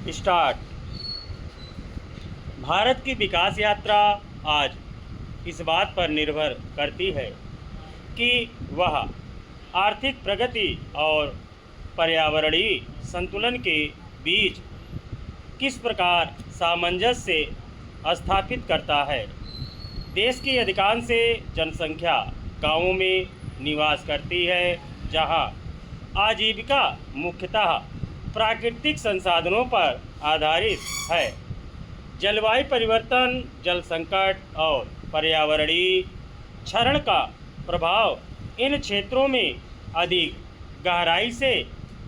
Start. Bharat की विकास यात्रा आज इस बात पर निर्भर करती है कि वह आर्थिक प्रगति और पर्यावरणीय संतुलन के बीच किस प्रकार सामंजस्य स्थापित करता है। देश की अधिकांश जनसंख्या गांवों में निवास करती है, जहां आजीविका मुख्यतः प्राकृतिक संसाधनों पर आधारित है। जलवायु परिवर्तन, जल संकट और पर्यावरणीय क्षरण का प्रभाव इन क्षेत्रों में अधिक गहराई से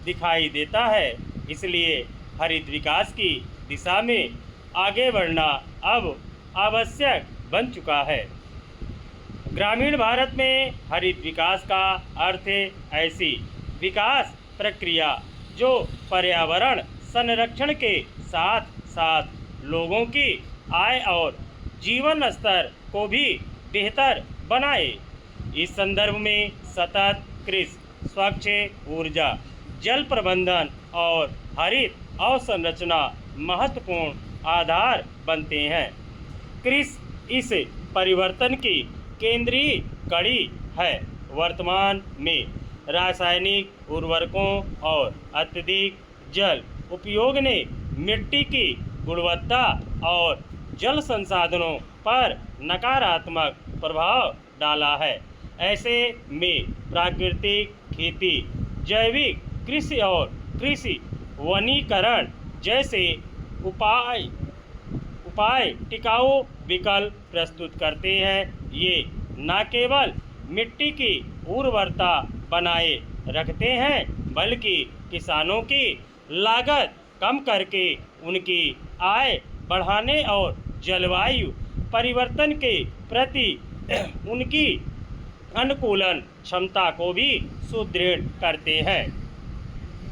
दिखाई देता है। इसलिए हरित विकास की दिशा में आगे बढ़ना अब आवश्यक बन चुका है। ग्रामीण भारत में हरित विकास का अर्थ ऐसी विकास प्रक्रिया जो पर्यावरण संरक्षण के साथ साथ लोगों की आय और जीवन स्तर को भी बेहतर बनाए। इस संदर्भ में सतत कृषि, स्वच्छ ऊर्जा, जल प्रबंधन और हरित अवसंरचना महत्वपूर्ण आधार बनते हैं। कृषि इस परिवर्तन की केंद्रीय कड़ी है। वर्तमान में रासायनिक उर्वरकों और अत्यधिक जल उपयोग ने मिट्टी की गुणवत्ता और जल संसाधनों पर नकारात्मक प्रभाव डाला है। ऐसे में प्राकृतिक खेती, जैविक कृषि और कृषि वनीकरण जैसे उपाय टिकाऊ विकल्प प्रस्तुत करते हैं। ये न केवल मिट्टी की उर्वरता बनाए रखते हैं, बल्कि किसानों की लागत कम करके उनकी आय बढ़ाने और जलवायु परिवर्तन के प्रति उनकी अनुकूलन क्षमता को भी सुदृढ़ करते हैं।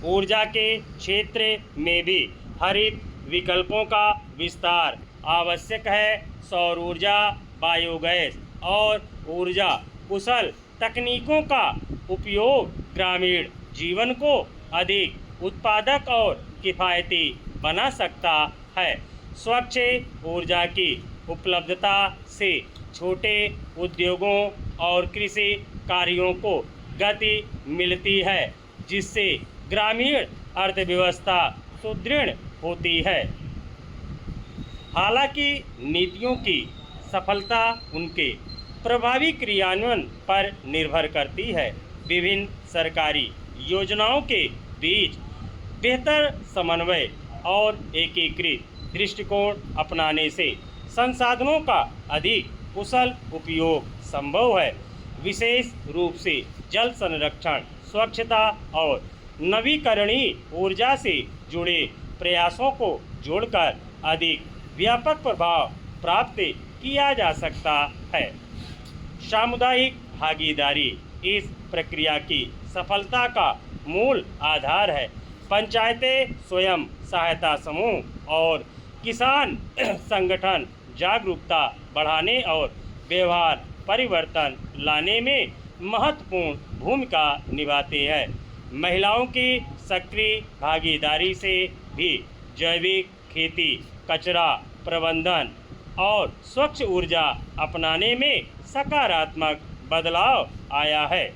ऊर्जा के क्षेत्र में भी हरित विकल्पों का विस्तार आवश्यक है। सौर ऊर्जा, बायोगैस और ऊर्जा कुशल तकनीकों का उपयोग ग्रामीण जीवन को अधिक उत्पादक और किफ़ायती बना सकता है। स्वच्छ ऊर्जा की उपलब्धता से छोटे उद्योगों और कृषि कार्यों को गति मिलती है, जिससे ग्रामीण अर्थव्यवस्था सुदृढ़ होती है। हालांकि नीतियों की सफलता उनके प्रभावी क्रियान्वयन पर निर्भर करती है। विभिन्न सरकारी योजनाओं के बीच बेहतर समन्वय और एकीकृत दृष्टिकोण अपनाने से संसाधनों का अधिक कुशल उपयोग संभव है। विशेष रूप से जल संरक्षण, स्वच्छता और नवीकरणीय ऊर्जा से जुड़े प्रयासों को जोड़कर अधिक व्यापक प्रभाव प्राप्त किया जा सकता है। सामुदायिक भागीदारी इस प्रक्रिया की सफलता का मूल आधार है। पंचायतें, स्वयं सहायता समूह और किसान संगठन जागरूकता बढ़ाने और व्यवहार परिवर्तन लाने में महत्वपूर्ण भूमिका निभाते हैं। महिलाओं की सक्रिय भागीदारी से भी जैविक खेती, कचरा प्रबंधन और स्वच्छ ऊर्जा अपनाने में सकारात्मक बदलाव आया है।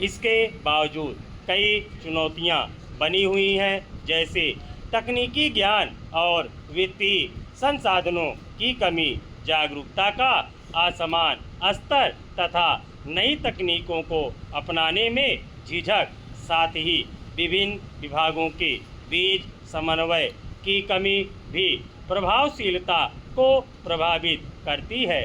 इसके बावजूद कई चुनौतियां बनी हुई हैं, जैसे तकनीकी ज्ञान और वित्तीय संसाधनों की कमी, जागरूकता का असमान स्तर तथा नई तकनीकों को अपनाने में झिझक। साथ ही विभिन्न विभागों के बीच समन्वय की कमी भी प्रभावशीलता को प्रभावित करती है।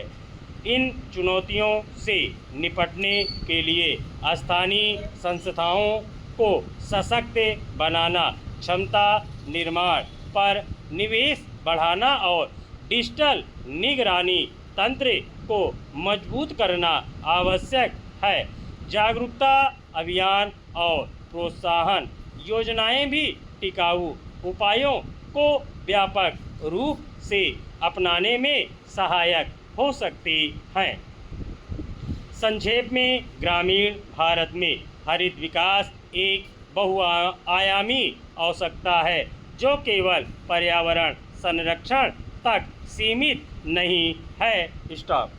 इन चुनौतियों से निपटने के लिए स्थानीय संस्थाओं को सशक्त बनाना, क्षमता निर्माण पर निवेश बढ़ाना और डिजिटल निगरानी तंत्र को मजबूत करना आवश्यक है। जागरूकता अभियान और प्रोत्साहन योजनाएं भी टिकाऊ उपायों को व्यापक रूप से अपनाने में सहायक हो सकती हैं। संक्षेप में, ग्रामीण भारत में हरित विकास एक बहुआयामी आवश्यकता है जो केवल पर्यावरण संरक्षण तक सीमित नहीं है। स्टॉप।